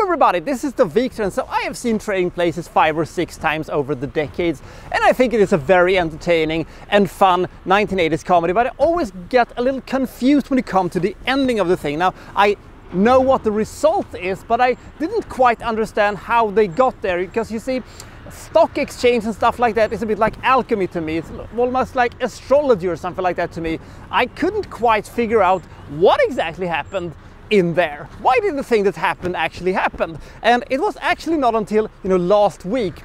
everybody, this is the Wikstrand. So I have seen Trading Places 5 or 6 times over the decades, and I think it is a very entertaining and fun 1980s comedy, but I always get a little confused when it comes to the ending of the thing. Now, I know what the result is, but I didn't quite understand how they got there, because you see, stock exchange and stuff like that is a bit like alchemy to me. It's almost like astrology or something like that to me. I couldn't quite figure out what exactly happened in there. Why did the thing that happened actually happen? And it was actually not until last week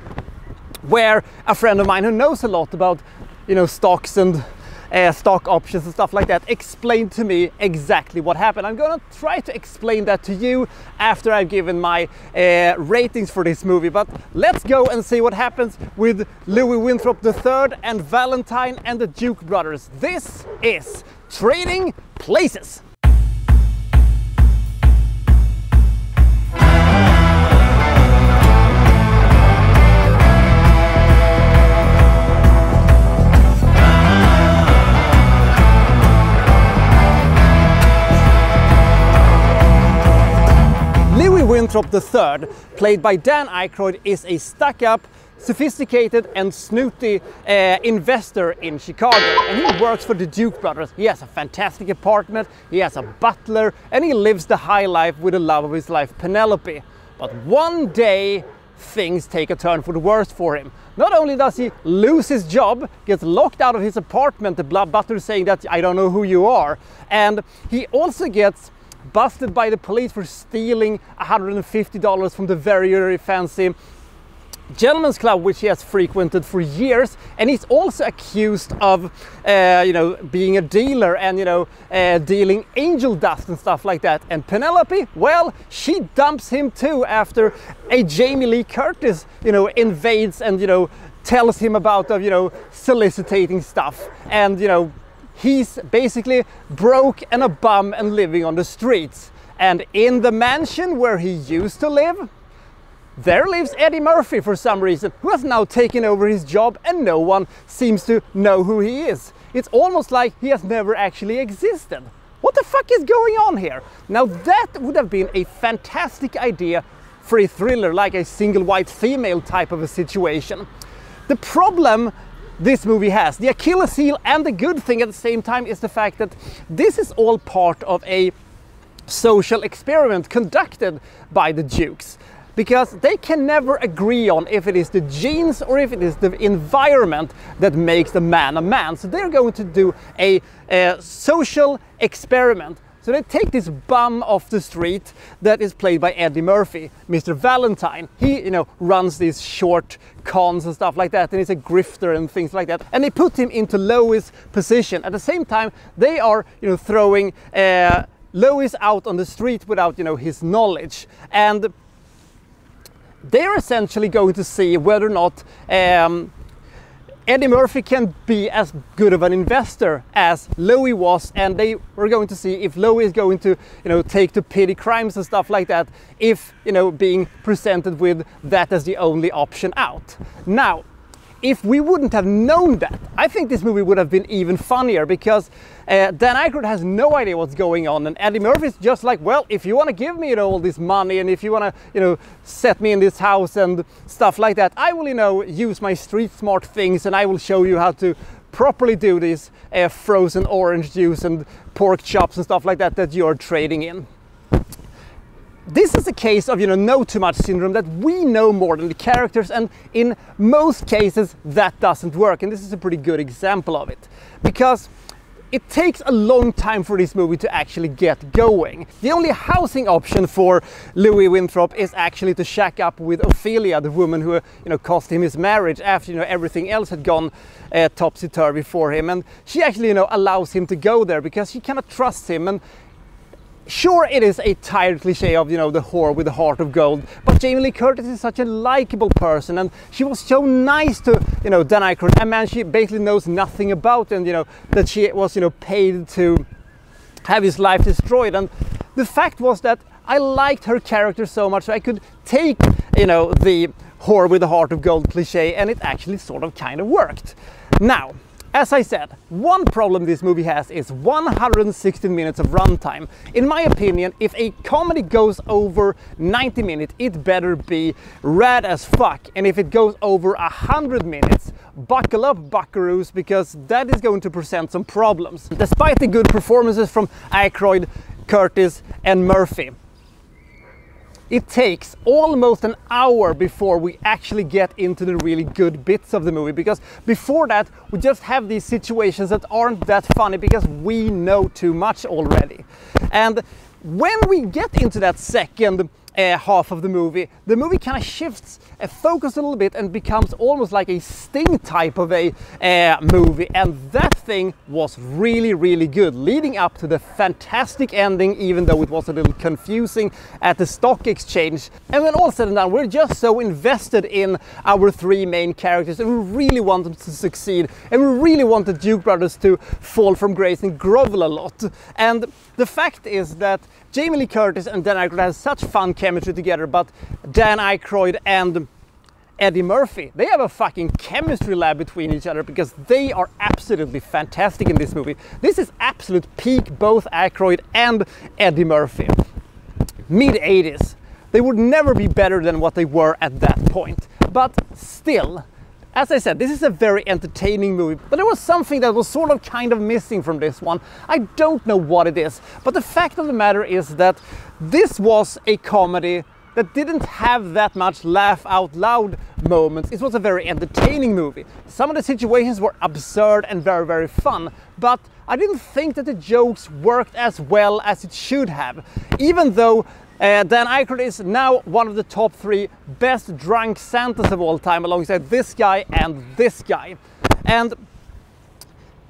where a friend of mine who knows a lot about stocks and stock options and stuff like that explained to me exactly what happened. I'm gonna try to explain that to you after I've given my ratings for this movie, but let's go and see what happens with Louis Winthrop III and Valentine and the Duke brothers. This is Trading Places. Winthrop III, played by Dan Aykroyd, is a stuck-up, sophisticated and snooty investor in Chicago, and he works for the Duke brothers. He has a fantastic apartment, he has a butler, and he lives the high life with the love of his life, Penelope. But one day things take a turn for the worse for him. Not only does he lose his job, gets locked out of his apartment, the butler saying that I don't know who you are, and he also gets busted by the police for stealing $150 from the very fancy gentleman's club which he has frequented for years, and he's also accused of being a dealer and dealing angel dust and stuff like that. And Penelope, well, she dumps him too after a Jamie Lee Curtis invades and tells him about soliciting stuff, and he's basically broke and a bum and living on the streets. And in the mansion where he used to live, there lives Eddie Murphy for some reason, who has now taken over his job, and no one seems to know who he is. It's almost like he has never actually existed. What the fuck is going on here? Now that would have been a fantastic idea for a thriller, like a single white female type of a situation. The problem this movie has, the Achilles heel and the good thing at the same time, is the fact that this is all part of a social experiment conducted by the Dukes, because they can never agree on if it is the genes or if it is the environment that makes the man a man. So they're going to do a social experiment. So they take this bum off the street that is played by Eddie Murphy, Mr. Valentine. He, runs these short cons and stuff like that, and he's a grifter and things like that. And they put him into Lois' position. At the same time, they are, throwing Lois out on the street without, his knowledge. And they're essentially going to see whether or not Eddie Murphy can be as good of an investor as Louis was, and they were going to see if Louis is going to, take to petty crimes and stuff like that, if, being presented with that as the only option out. Now, if we wouldn't have known that, I think this movie would have been even funnier, because Dan Aykroyd has no idea what's going on, and Eddie Murphy's just like, well, if you want to give me all this money, and if you want to set me in this house and stuff like that, I will use my street smart things, and I will show you how to properly do this frozen orange juice and pork chops and stuff like that that you're trading in. This is a case of, know too much syndrome, that we know more than the characters, and in most cases that doesn't work. And this is a pretty good example of it, because it takes a long time for this movie to actually get going. The only housing option for Louis Winthrop is actually to shack up with Ophelia, the woman who, cost him his marriage after, everything else had gone topsy-turvy for him. And she actually, allows him to go there because she cannot trust him. And sure, it is a tired cliche of, the whore with the heart of gold, but Jamie Lee Curtis is such a likable person, and she was so nice to, Dan Aykroyd, a man she basically knows nothing about, and, that she was, paid to have his life destroyed. And the fact was that I liked her character so much, so I could take, the whore with the heart of gold cliche, and it actually sort of kind of worked. Now, As I said, one problem this movie has is 116 minutes of runtime. In my opinion, if a comedy goes over 90 minutes, it better be rad as fuck. And if it goes over 100 minutes, buckle up, buckaroos, because that is going to present some problems. Despite the good performances from Aykroyd, Curtis and Murphy, it takes almost an hour before we actually get into the really good bits of the movie, because before that we just have these situations that aren't that funny because we know too much already. And when we get into that second half of the movie kind of shifts focus a little bit and becomes almost like a Sting type of a movie, and that thing was really, really good, leading up to the fantastic ending, even though it was a little confusing at the stock exchange. And when all said and done, we're just so invested in our three main characters, and we really want them to succeed, and we really want the Duke brothers to fall from grace and grovel a lot. And the fact is that Jamie Lee Curtis and Dan Aykroyd have such fun chemistry together, but Dan Aykroyd and Eddie Murphy, they have a fucking chemistry lab between each other, because they are absolutely fantastic in this movie. This is absolute peak both Aykroyd and Eddie Murphy. Mid-80s. They would never be better than what they were at that point. But still, as I said, this is a very entertaining movie, but there was something that was sort of kind of missing from this one. I don't know what it is, but the fact of the matter is that this was a comedy that didn't have that much laugh out loud moments. It was a very entertaining movie. Some of the situations were absurd and very, very fun, but I didn't think that the jokes worked as well as it should have, even though Dan Aykroyd is now one of the top 3 best drunk Santas of all time, alongside this guy and this guy. And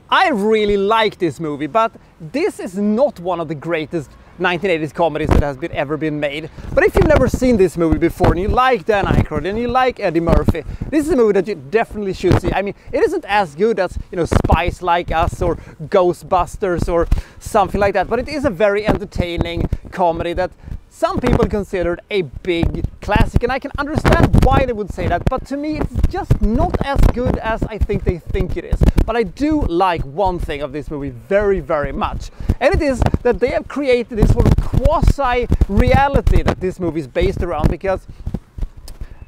I really like this movie, but this is not one of the greatest 1980s comedies that has ever been made. But if you've never seen this movie before and you like Dan Aykroyd and you like Eddie Murphy, this is a movie that you definitely should see. I mean, it isn't as good as, you know, Spies Like Us or Ghostbusters or something like that, but it is a very entertaining comedy that some people considered a big classic, and I can understand why they would say that, but to me it's just not as good as I think they think it is. But I do like one thing of this movie very, very much, and it is that they have created this sort of quasi-reality that this movie is based around, because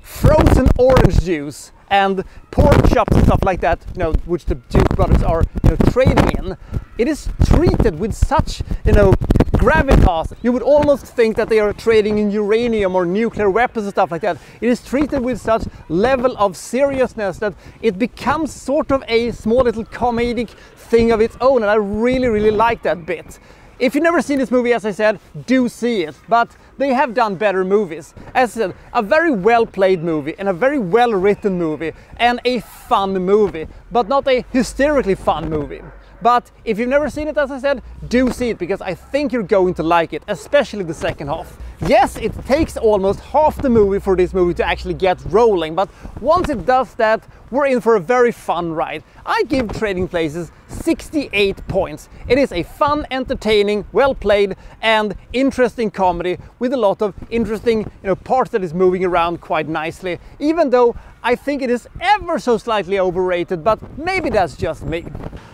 frozen orange juice and pork chops and stuff like that, you know, which the Duke brothers are, you know, trading in, it is treated with such, you know, gravitas. You would almost think that they are trading in uranium or nuclear weapons and stuff like that. It is treated with such level of seriousness that it becomes sort of a small little comedic thing of its own, and I really, really like that bit. If you've never seen this movie, as I said, do see it, but they have done better movies. As I said, a very well played movie and a very well written movie and a fun movie, but not a hysterically fun movie. But if you've never seen it, as I said, do see it, because I think you're going to like it, especially the second half. Yes, it takes almost half the movie for this movie to actually get rolling, but once it does that, we're in for a very fun ride. I give Trading Places 68 points. It is a fun, entertaining, well played and interesting comedy with a lot of interesting, you know, parts that is moving around quite nicely, even though I think it is ever so slightly overrated, but maybe that's just me.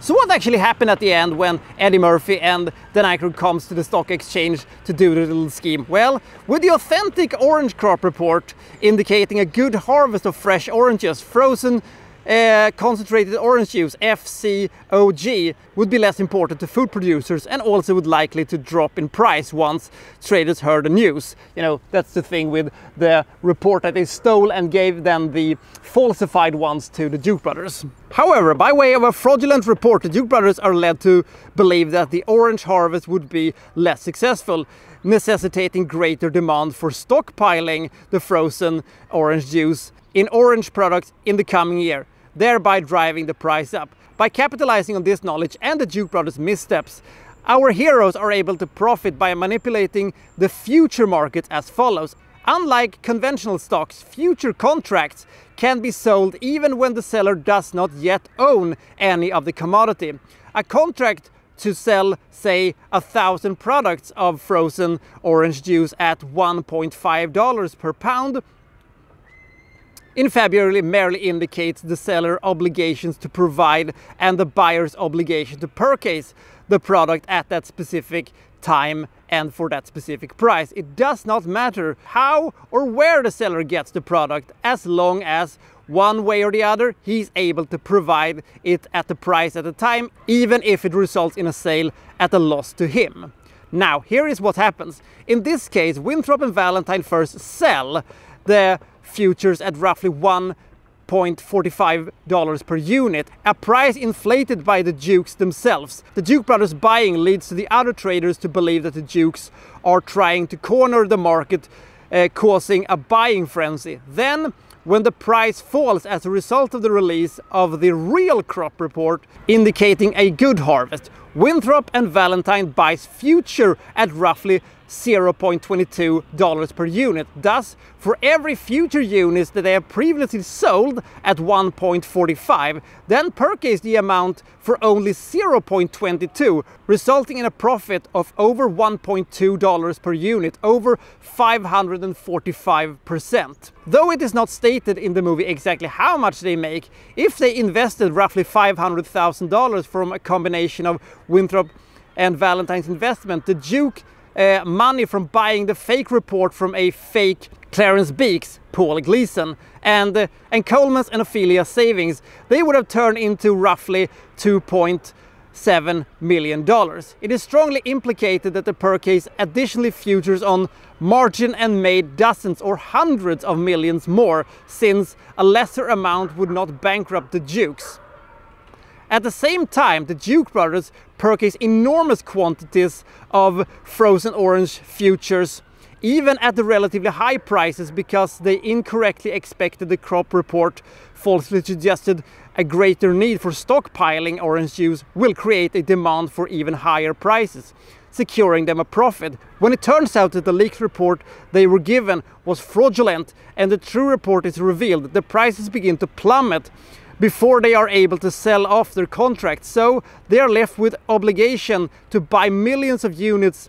So what actually happened at the end when Eddie Murphy and Dan Aykroyd comes to the stock exchange to do the little scheme? Well, with the authentic orange crop report indicating a good harvest of fresh oranges, frozen concentrated orange juice, FCOG, would be less important to food producers and also would likely to drop in price once traders heard the news. You know, that's the thing with the report that they stole and gave them the falsified ones to the Duke brothers. However, by way of a fraudulent report, the Duke brothers are led to believe that the orange harvest would be less successful, necessitating greater demand for stockpiling the frozen orange juice in orange products in the coming year, thereby driving the price up. By capitalizing on this knowledge and the Duke brothers' missteps, our heroes are able to profit by manipulating the future market as follows. Unlike conventional stocks, future contracts can be sold even when the seller does not yet own any of the commodity. A contract to sell, say, 1,000 products of frozen orange juice at $1.5 per pound in February merely indicates the seller's obligations to provide and the buyer's obligation to purchase the product at that specific time and for that specific price. It does not matter how or where the seller gets the product, as long as one way or the other he's able to provide it at the price at the time, even if it results in a sale at a loss to him. Now, here is what happens. In this case, Winthrop and Valentine first sell the futures at roughly $1.45 per unit, a price inflated by the Dukes themselves. The Duke brothers buying leads to the other traders to believe that the Dukes are trying to corner the market, causing a buying frenzy. Then, when the price falls as a result of the release of the real crop report indicating a good harvest, Winthrop and Valentine buys future at roughly $0.22 per unit. Thus, for every future units that they have previously sold at $1.45, then purchase the amount for only $0.22, resulting in a profit of over $1.2 per unit, over 545%. Though it is not stated in the movie exactly how much they make, if they invested roughly $500,000 from a combination of Winthrop and Valentine's investment, the Duke money from buying the fake report from a fake Clarence Beeks, Paul Gleason, and Coleman's and Ophelia's savings, they would have turned into roughly $2.7 million. It is strongly implicated that the purchase additionally futures on margin and made dozens or hundreds of millions more, since a lesser amount would not bankrupt the Dukes. At the same time, the Duke brothers purchased enormous quantities of frozen orange futures, even at the relatively high prices, because they incorrectly expected the crop report falsely suggested a greater need for stockpiling orange juice will create a demand for even higher prices, securing them a profit. When it turns out that the leaked report they were given was fraudulent and the true report is revealed, the prices begin to plummet before they are able to sell off their contracts. So they are left with obligation to buy millions of units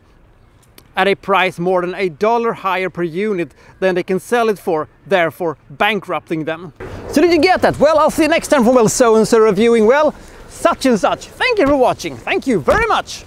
at a price more than $1 higher per unit than they can sell it for, therefore bankrupting them. So did you get that? Well, I'll see you next time for, well, so-and-so reviewing, well, such and such. Thank you for watching. Thank you very much.